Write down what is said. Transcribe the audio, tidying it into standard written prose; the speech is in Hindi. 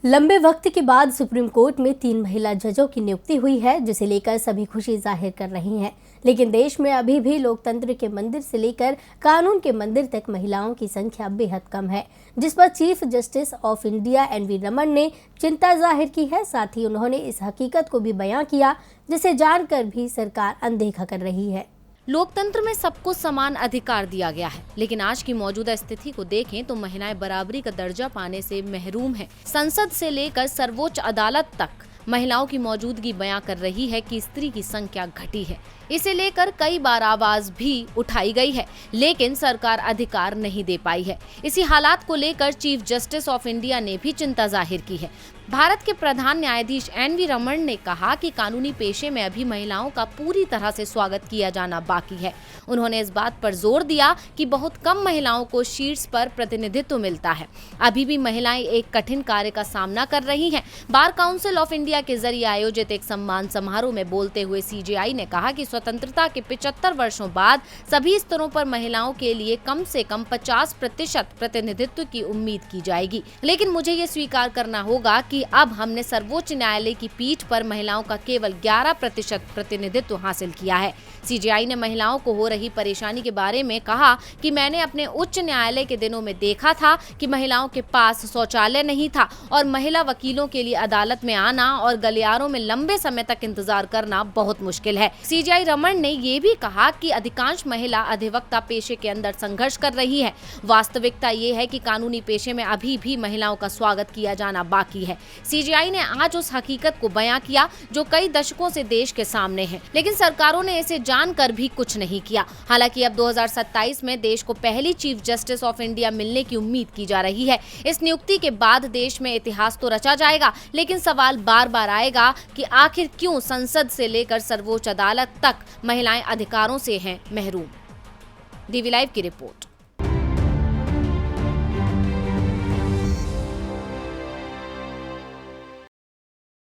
लंबे वक्त के बाद सुप्रीम कोर्ट में 3 महिला जजों की नियुक्ति हुई है, जिसे लेकर सभी खुशी जाहिर कर रही हैं। लेकिन देश में अभी भी लोकतंत्र के मंदिर से लेकर कानून के मंदिर तक महिलाओं की संख्या बेहद कम है, जिस पर chief justice of India NV. Raman ने चिंता जाहिर की है। साथ ही उन्होंने इस हकीकत को भी बयां किया, जिसे जानकर भी सरकार अनदेखा कर रही है। लोकतंत्र में सबको समान अधिकार दिया गया है, लेकिन आज की मौजूदा स्थिति को देखें तो महिलाएं बराबरी का दर्जा पाने से महरूम हैं। संसद से लेकर सर्वोच्च अदालत तक महिलाओं की मौजूदगी बयां कर रही है कि स्त्री की संख्या घटी है। इसे लेकर कई बार आवाज भी उठाई गई है, लेकिन सरकार अधिकार नहीं दे पाई है। इसी हालात को लेकर चीफ जस्टिस ऑफ इंडिया ने भी चिंता जाहिर की है। भारत के प्रधान न्यायाधीश एन.वी. रमन ने कहा कि कानूनी पेशे में अभी महिलाओं का पूरी तरह से स्वागत किया जाना बाकी है। उन्होंने इस बात पर जोर दिया कि बहुत कम महिलाओं को शीर्ष पर प्रतिनिधित्व मिलता है। अभी भी महिलाएं एक कठिन कार्य का सामना कर रही हैं। बार काउंसिल ऑफ इंडिया के जरिए आयोजित एक सम्मान समारोह में बोलते हुए सीजेआई ने कहा कि स्वतंत्रता के 75 वर्षों बाद सभी स्तरों पर महिलाओं के लिए कम से कम 50% प्रतिनिधित्व की उम्मीद की जाएगी। लेकिन मुझे ये स्वीकार करना होगा कि अब हमने सर्वोच्च न्यायालय की पीठ पर महिलाओं का केवल 11% प्रतिनिधित्व हासिल किया है। सीजेआई ने महिलाओं को हो रही परेशानी के बारे में कहा कि मैंने अपने उच्च न्यायालय के दिनों में देखा था कि महिलाओं के पास शौचालय नहीं था और महिला वकीलों के लिए अदालत में आना और गलियारों में लंबे समय तक इंतजार करना बहुत मुश्किल है। सीजेआई रमन ने ये भी कहा कि अधिकांश महिला अधिवक्ता पेशे के अंदर संघर्ष कर रही है। वास्तविकता ये है कि कानूनी पेशे में अभी भी महिलाओं का स्वागत किया जाना बाकी है। सीजेआई ने आज उस हकीकत को बयां किया जो कई दशकों से देश के सामने है, लेकिन सरकारों ने इसे जानकर भी कुछ नहीं किया। हालांकि अब 2027 में देश को पहली चीफ जस्टिस ऑफ इंडिया मिलने की उम्मीद की जा रही है। इस नियुक्ति के बाद देश में इतिहास तो रचा जाएगा, लेकिन सवाल बार बार आएगा कि आखिर क्यों संसद से लेकर सर्वोच्च अदालत तक महिलाएं अधिकारों से हैं महरूम। डीवी लाइव की रिपोर्ट।